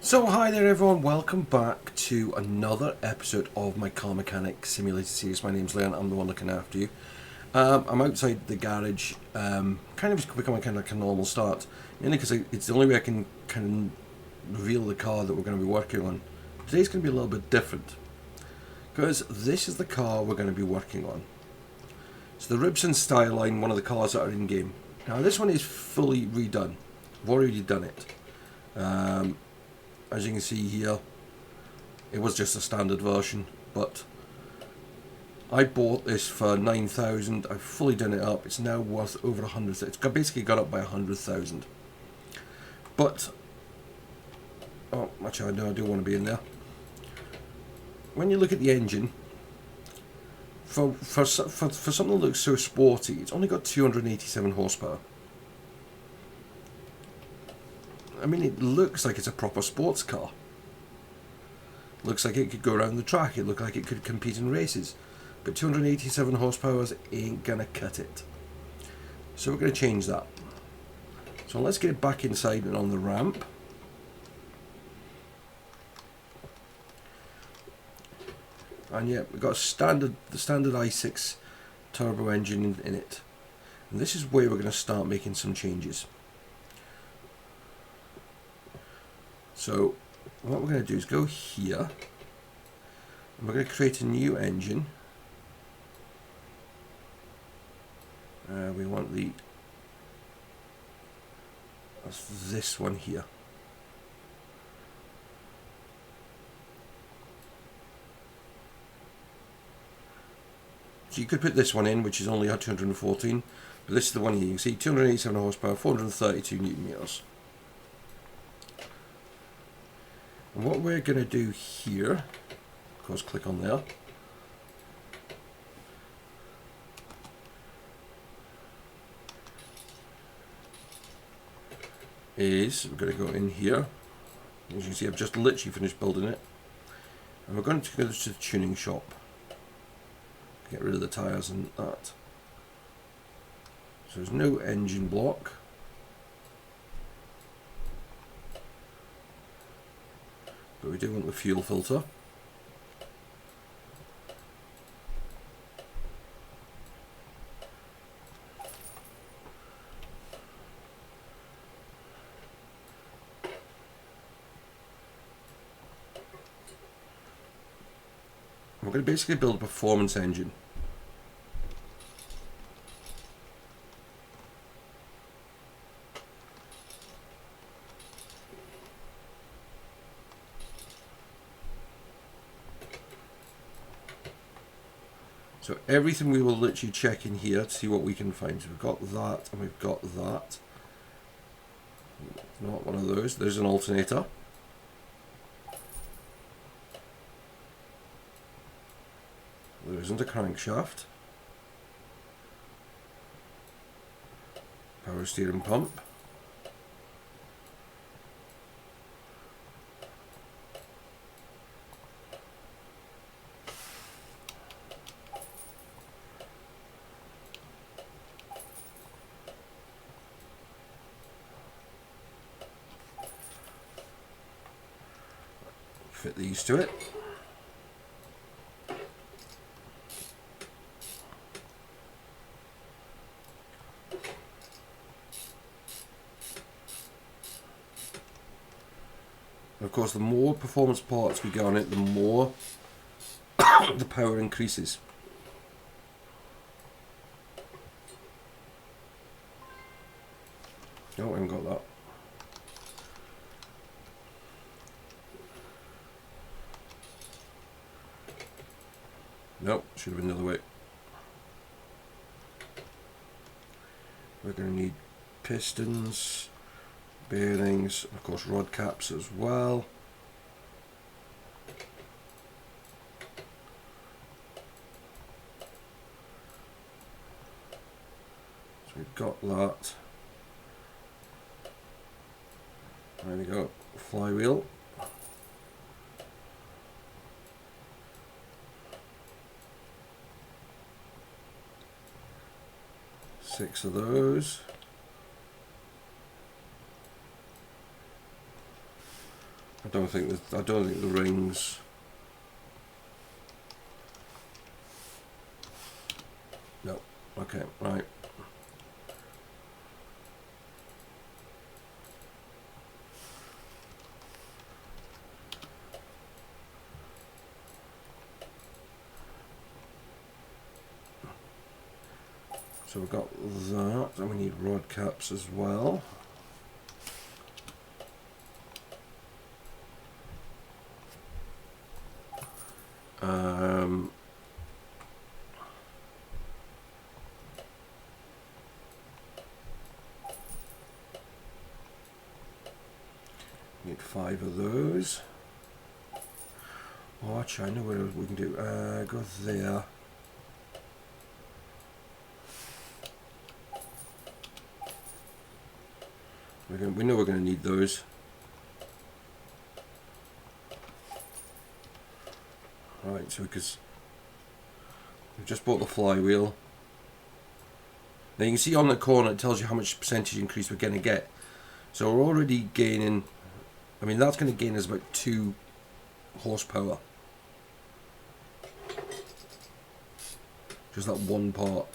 So hi there everyone, welcome back to another episode of my car mechanic simulator series. My name's Leon, I'm the one looking after you. I'm outside the garage, kind of just becoming kind of like a normal start, mainly because it's the only way I can kind of reveal the car that we're going to be working on. Today's going to be a little bit different, because this is the car we're going to be working on. It's the Ribson Styline, one of the cars that are in game. Now this one is fully redone, I've already done it. As you can see here, it was just a standard version, but I bought this for 9,000. I've fully done it up. It's now worth over 100. It's basically got up by 100,000. But actually, I do want to be in there. When you look at the engine, for something that looks so sporty, it's only got 287 horsepower. I mean, it looks like it's a proper sports car. Looks like it could go around the track. It looks like it could compete in races. But 287 horsepower ain't gonna cut it. So we're gonna change that. So let's get it back inside and on the ramp. And yeah, we've got the standard i6 turbo engine in it. And this is where we're gonna start making some changes. So what we're going to do is go here, and we're going to create a new engine. We want that's this one here. So you could put this one in, which is only at 214, but this is the one here. You can see 287 horsepower, 432 newton meters. And what we're going to do here, of course click on there, is we're going to go in here. As you can see, I've just literally finished building it. And we're going to go to the tuning shop. Get rid of the tyres and that. So there's no engine block. But we do want the fuel filter. We're going to basically build a performance engine. So everything we will literally check in here to see what we can find. So we've got that and we've got that. Not one of those. There's an alternator. There isn't a crankshaft. Power steering pump. Fit these to it. And of course, the more performance parts we get on it, the more the power increases. Oh, I haven't got that. Nope, should have been the other way. We're going to need pistons, bearings, of course rod caps as well. So we've got that. There we go, flywheel. Six of those. I don't think the rings. No. Okay. Right. So we've got that, and we need rod caps as well. Need 5 of those. Oh, actually, I know what we can do. Go there. We know we're going to need those. Right, so because we've just bought the flywheel. Now you can see on the corner it tells you how much percentage increase we're going to get. So we're already gaining, I mean that's going to gain us about 2 horsepower. Just that one part.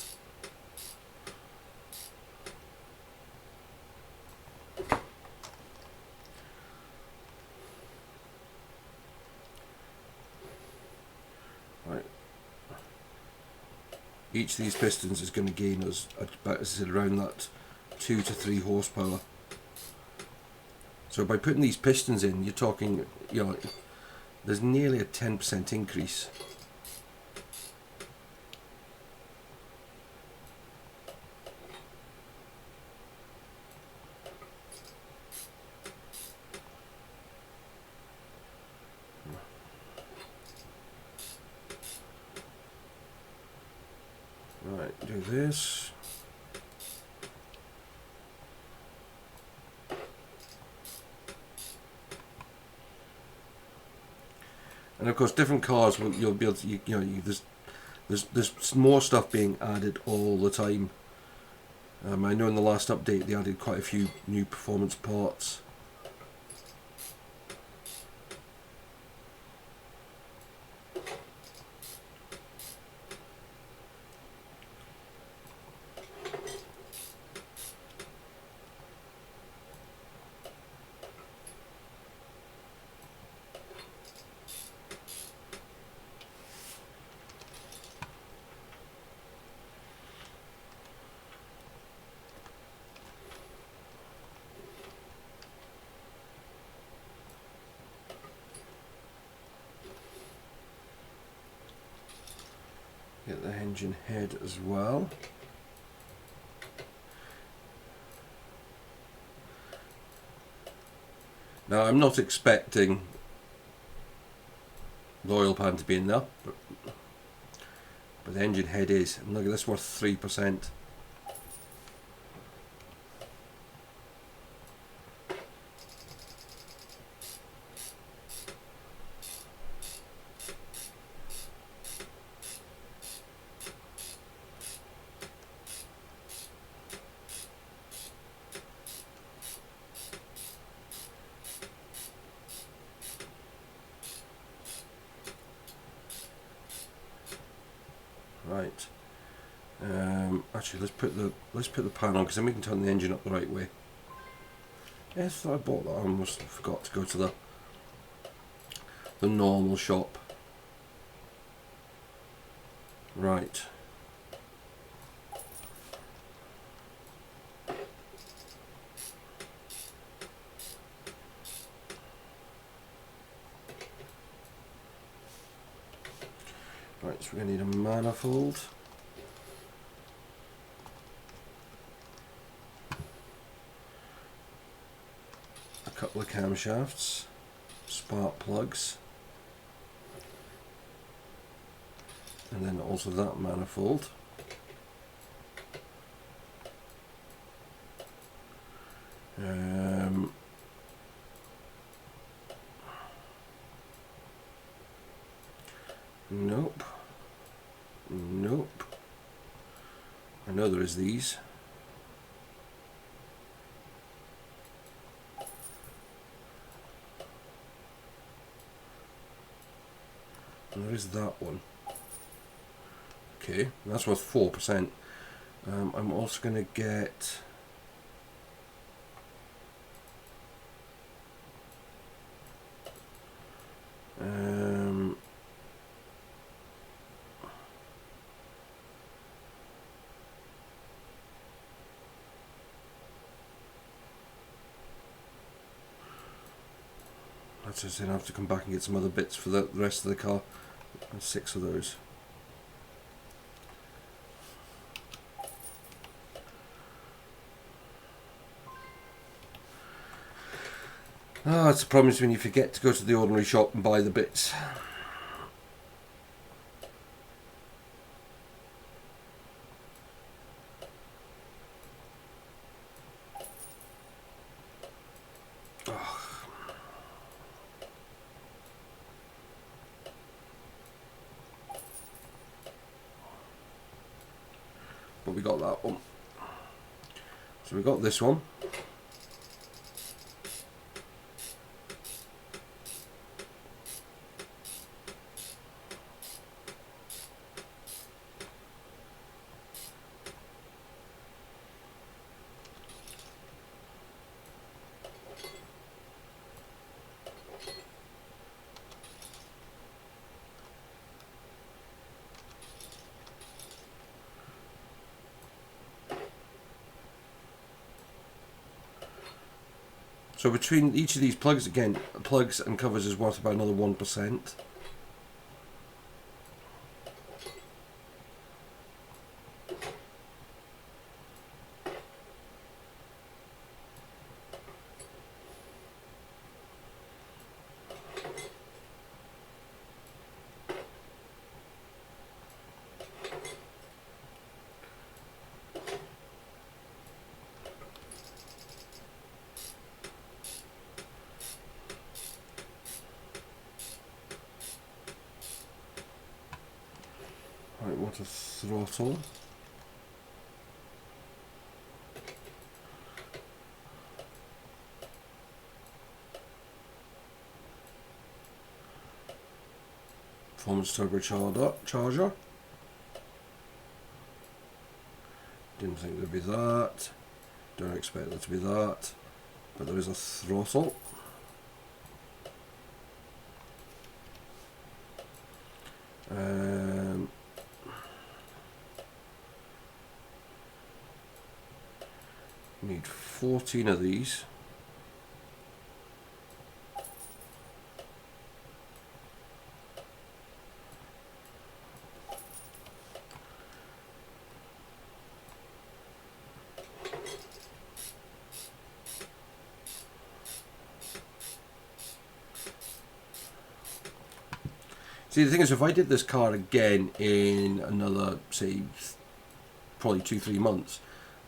Right. Each of these pistons is going to gain us about, as I said, around that 2 to 3 horsepower. So by putting these pistons in, you're talking, you know, there's nearly a 10% increase. Right, do this. And of course, different cars you'll be able to, you know, there's more stuff being added all the time. I know in the last update they added quite a few new performance parts. Get the engine head as well. Now I'm not expecting the oil pan to be in there, but the engine head is. And look at this, worth 3%. Right. Actually, let's put the pan on, because then we can turn the engine up the right way. Yes, I bought that. I almost forgot to go to the normal shop. Right. Right, so we're going to need a manifold. A couple of camshafts, spark plugs, and then also that manifold. Nope. Nope. I know there is these. And there is that one. Okay, that's worth 4%. I'm also going to get... that's just going to have to come back and get some other bits for the rest of the car. And 6 of those. Ah, it's the problem is when you forget to go to the ordinary shop and buy the bits. But we got that one. So we got this one. So between each of these plugs, again, plugs and covers is worth about another 1%. Right, what a throttle. Performance turbocharger. Didn't think there'd be that. Don't expect there to be that. But there is a throttle. Need 14 of these. See, the thing is, if I did this car again in another, say, probably 2-3 months,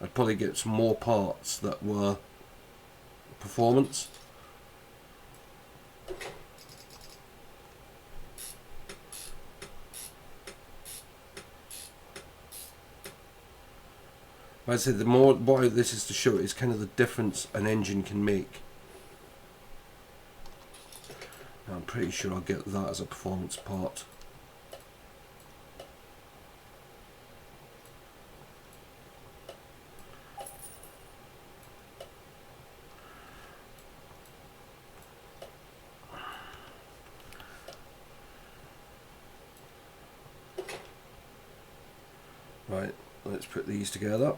I'd probably get some more parts that were performance. Like I said, the more what this is to show is kind of the difference an engine can make. I'm pretty sure I'll get that as a performance part. Right, let's put these together.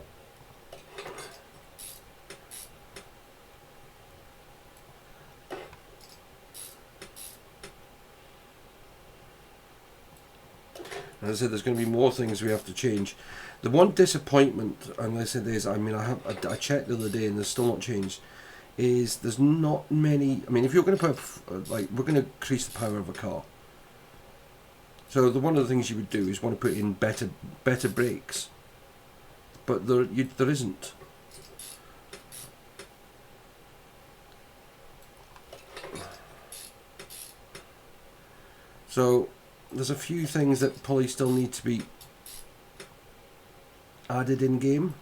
As I said, there's going to be more things we have to change. The one disappointment, and I said is, I mean, I checked the other day and there's still not changed, is there's not many. I mean, if you're going to put, like, we're going to increase the power of a car. So one of the things you would do is want to put in better brakes, but there isn't. So there's a few things that probably still need to be added in game.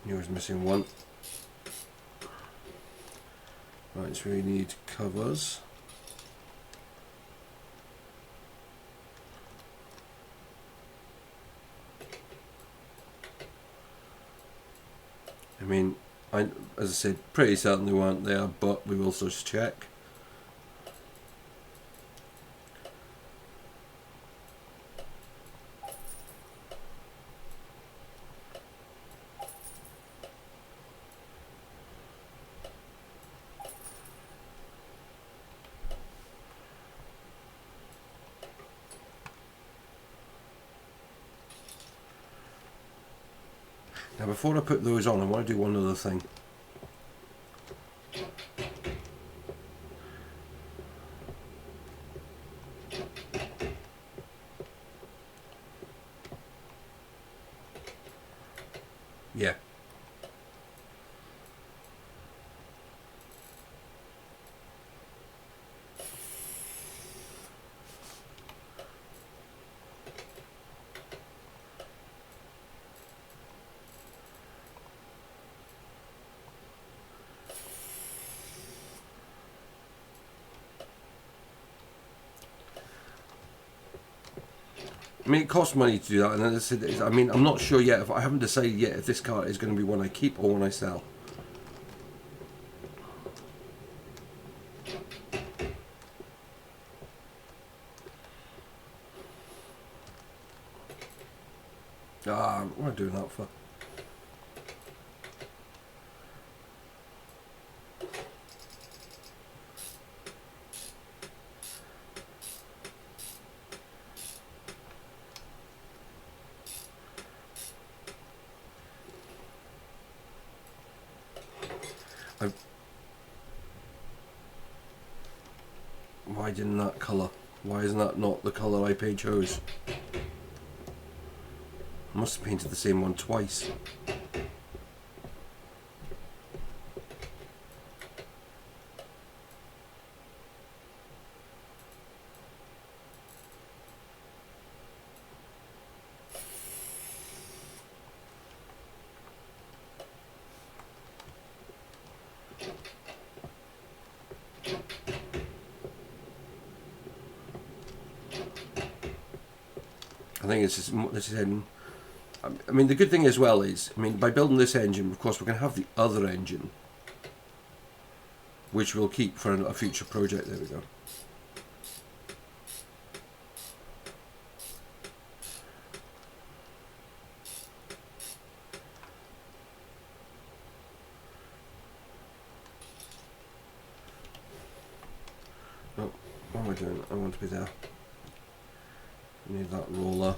Here's missing one. Right, so we need covers. I mean, as I said, pretty certain they weren't there, but we will just check. Now before I put those on, I want to do one other thing. Yeah. I mean, it costs money to do that, and as I said, I mean, I'm not sure yet. If I haven't decided yet if this card is going to be one I keep or one I sell. What am I doing that for? Why didn't that colour? Why isn't that not the colour I chose? I must have painted the same one twice. I think it's just, this is hidden. I mean, the good thing as well is, I mean, by building this engine, of course, we're going to have the other engine, which we'll keep for a future project. There we go. Oh, what am I doing? I want to be there. I need that roller.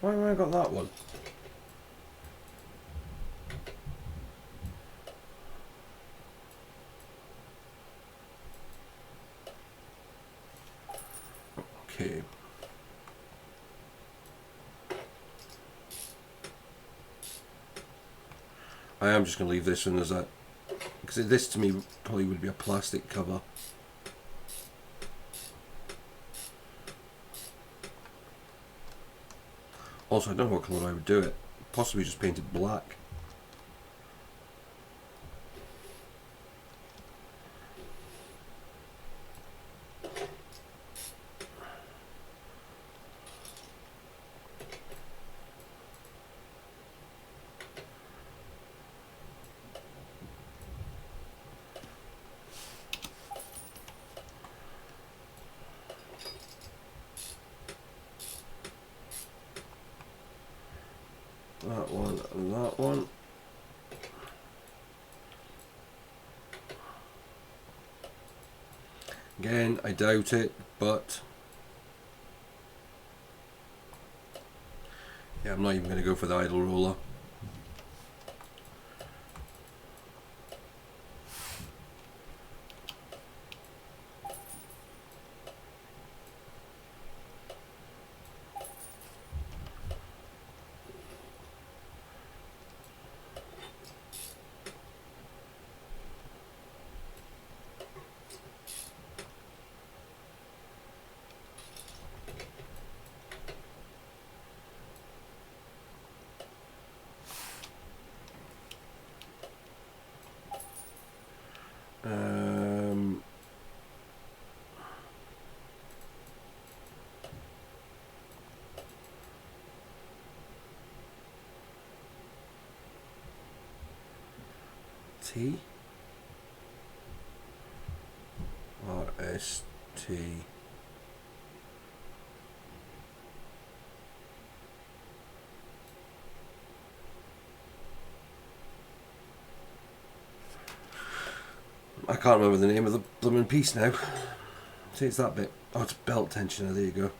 Why have I got that one? Okay. I am just going to leave this one as that, because this to me probably would be a plastic cover. Also, I don't know what colour I would do it. Possibly just paint it black. That one and that one. Again, I doubt it, but yeah, I'm not even going to go for the idle roller. T. RST. I can't remember the name of the blooming piece now. See, it's that bit. Oh, it's belt tensioner. There you go.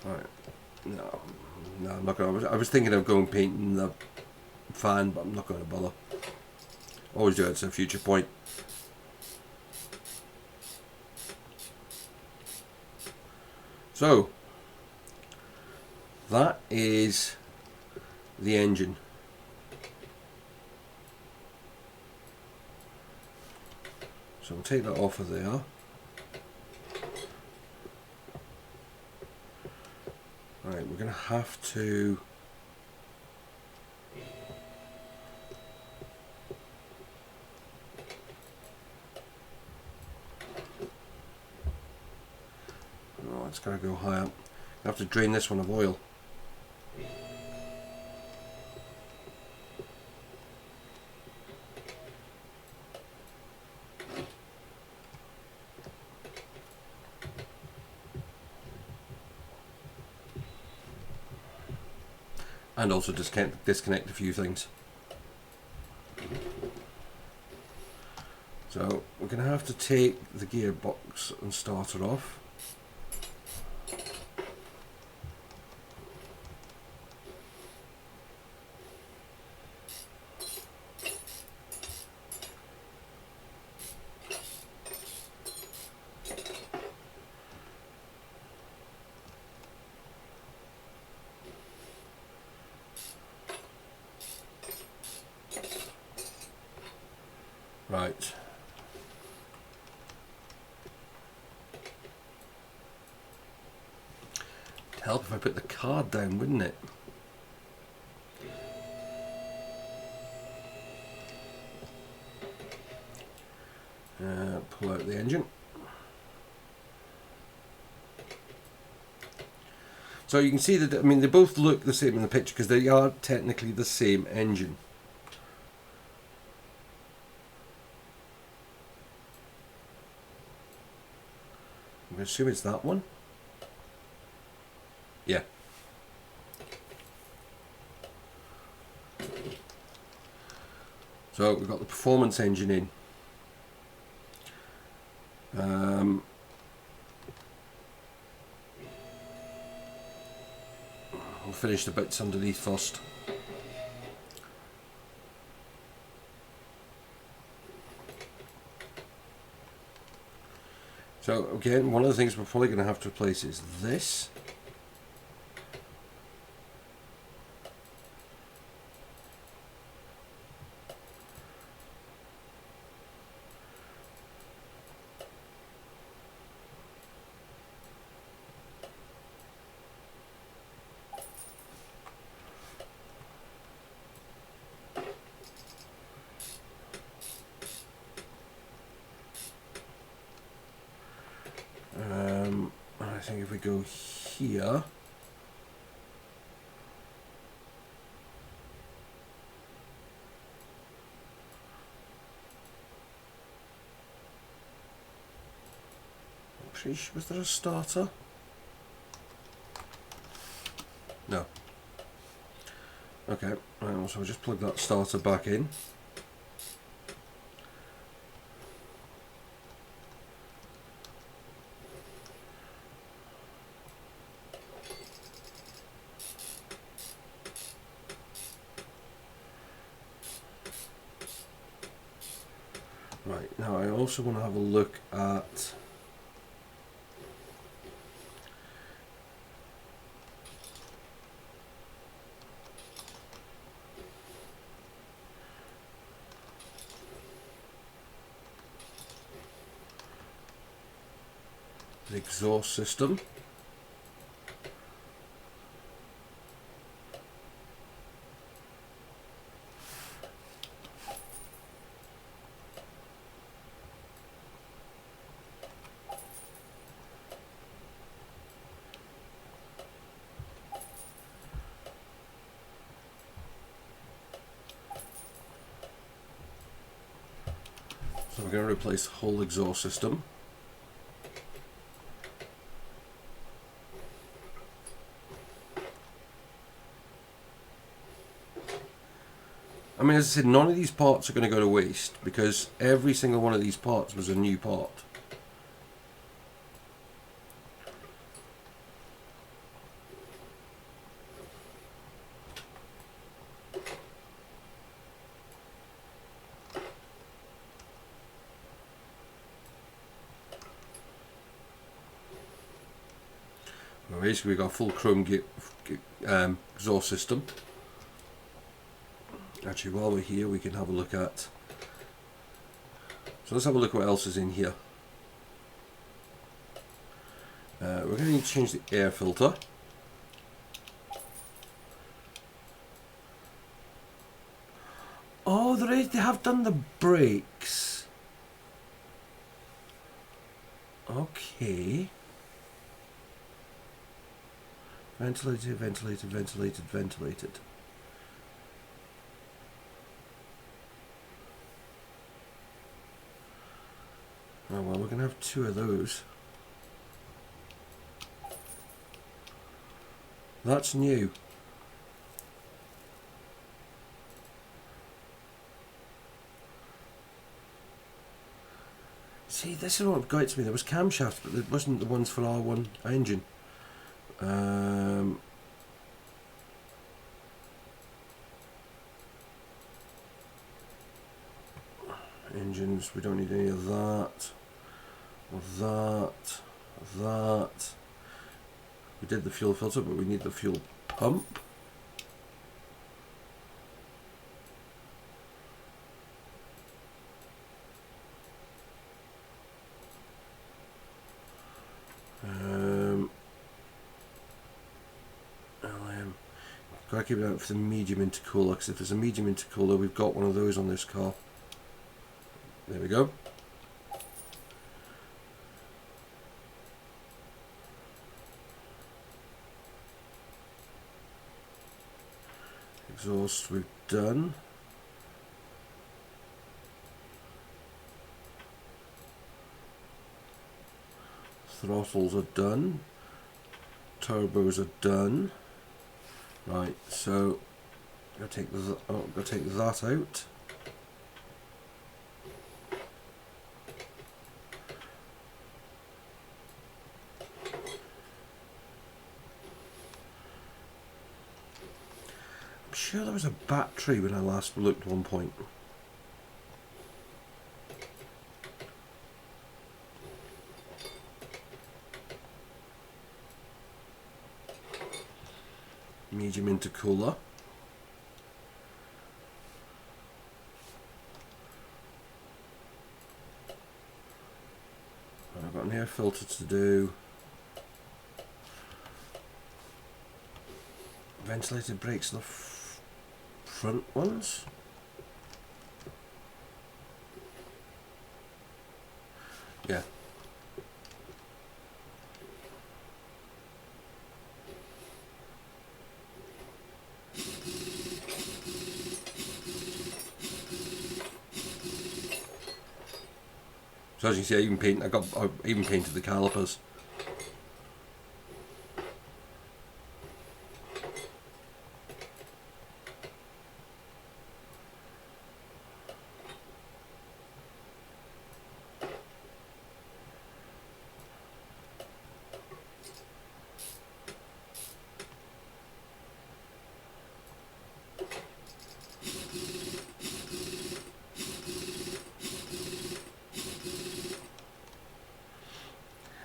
Right. No, I'm not going to. I was thinking of going painting the fan, but I'm not going to bother. Always do it at a future point. So, that is the engine. So we'll take that off of there. Right, we're going to have to it's got to go high up. I have to drain this one of oil. And also disconnect a few things. So we're going to have to take the gearbox and start it off. Right. It'd help if I put the card down, wouldn't it? Pull out the engine. So you can see that, I mean, they both look the same in the picture because they are technically the same engine. I'm going to assume it's that one. Yeah. So we've got the performance engine in. We'll finish the bits underneath first. So again, one of the things we're probably going to have to replace is this. I think if we go here, was there a starter? No. Okay, right, so I'll just plug that starter back in. Right, now I also want to have a look at the exhaust system. So we're going to replace the whole exhaust system. I mean, as I said, none of these parts are going to go to waste because every single one of these parts was a new part. Well, basically, we've got a full chrome exhaust system. Actually, while we're here, we can have a look at. So let's have a look what else is in here. We're going to need to change the air filter. Oh, they have done the brakes. Okay. Ventilated, ventilated, ventilated, ventilated. Oh well, we're going to have two of those. That's new. See, this is what got to me. There was camshafts, but it wasn't the ones for R1 engine. Engines, we don't need any of that. Or that. Or that. We did the fuel filter, but we need the fuel pump. Gotta keep it out for the medium intercooler, because if there's a medium intercooler, we've got one of those on this car. There we go. Exhaust we've done. Throttles are done. Turbos are done. Right, so I'm going to take that out. I'm sure there was a battery when I last looked at one point. Medium intercooler. I've got an air filter to do. Ventilated brakes on the front ones. Yeah. So as you see, I even painted the calipers.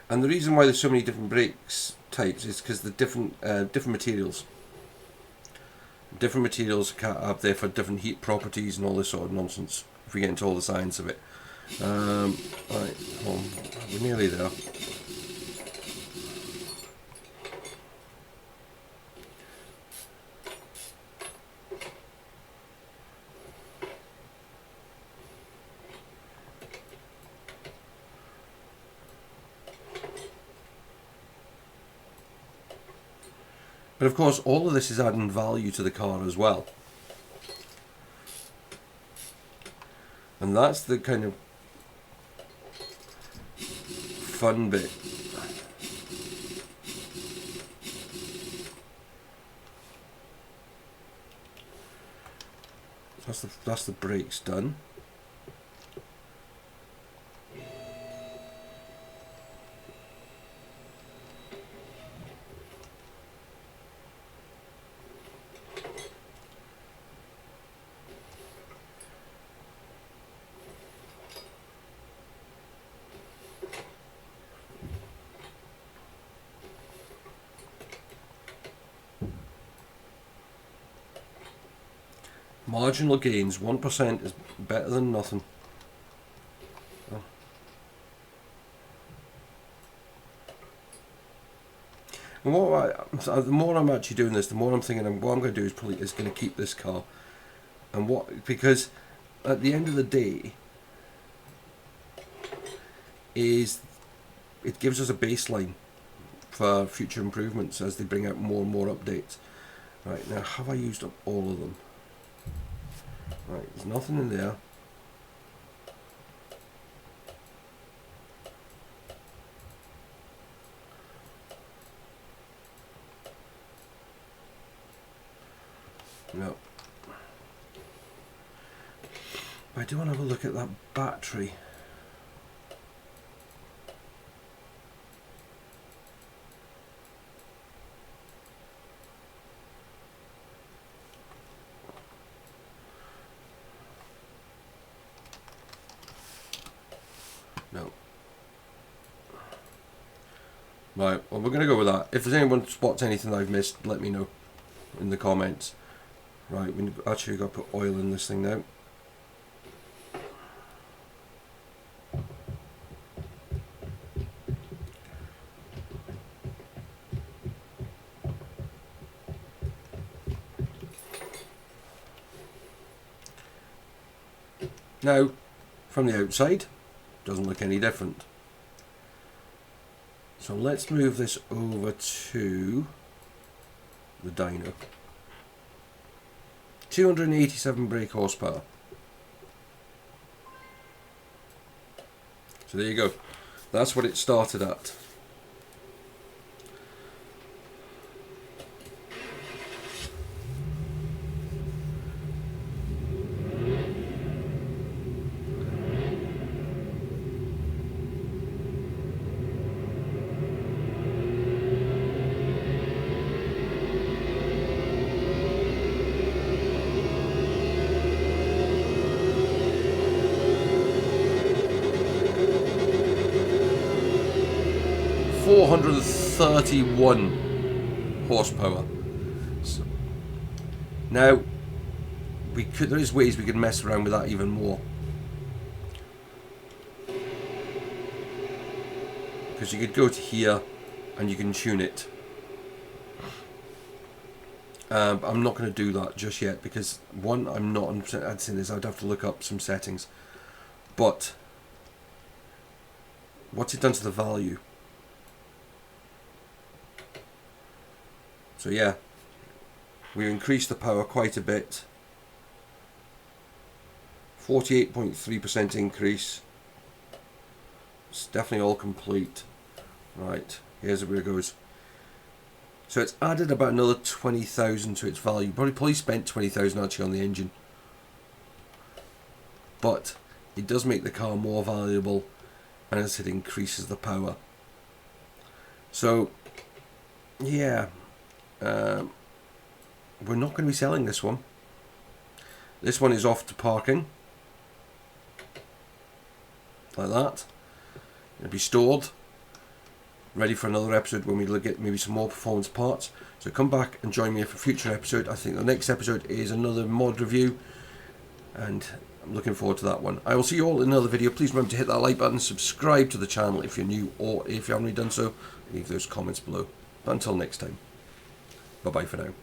And the reason why there's so many different brakes types is because the different materials. Different materials are there for different heat properties and all this sort of nonsense. If we get into all the science of it. Right, well, we're nearly there. But of course, all of this is adding value to the car as well. And that's the kind of fun bit. That's the brakes done. Marginal gains, 1% is better than nothing. Oh. And the more I'm actually doing this, the more I'm thinking what I'm going to do is going to keep this car. And because at the end of the day, it gives us a baseline for future improvements as they bring out more and more updates. Right, now have I used up all of them? Right, there's nothing in there. No. I do want to have a look at that battery. No. Right, well we're going to go with that. If there's anyone spots anything I've missed, let me know in the comments. Right, we've actually got to put oil in this thing now. Now, from the outside, doesn't look any different. So let's move this over to the dyno. 287 brake horsepower. So there you go. That's what it started at. .431 horsepower. So now there is ways we could mess around with that even more, because you could go to here and you can tune it. I'm not going to do that just yet because one, I'm not 100% I'd say this. I'd have to look up some settings, but what's it done to the value? So yeah, we've increased the power quite a bit. 48.3% increase. It's definitely all complete. Right, here's where it goes. So it's added about another 20,000 to its value. Probably spent 20,000 actually on the engine. But it does make the car more valuable, and as it increases the power. So yeah. We're not going to be selling this one. This one is off to parking, like that. It'll be stored, ready for another episode when we look at maybe some more performance parts. So come back and join me for a future episode. I think the next episode is another mod review, and I'm looking forward to that one. I will see you all in another video. Please remember to hit that like button, subscribe to the channel if you're new, or if you haven't already done so, leave those comments below. But until next time. Bye-bye for now.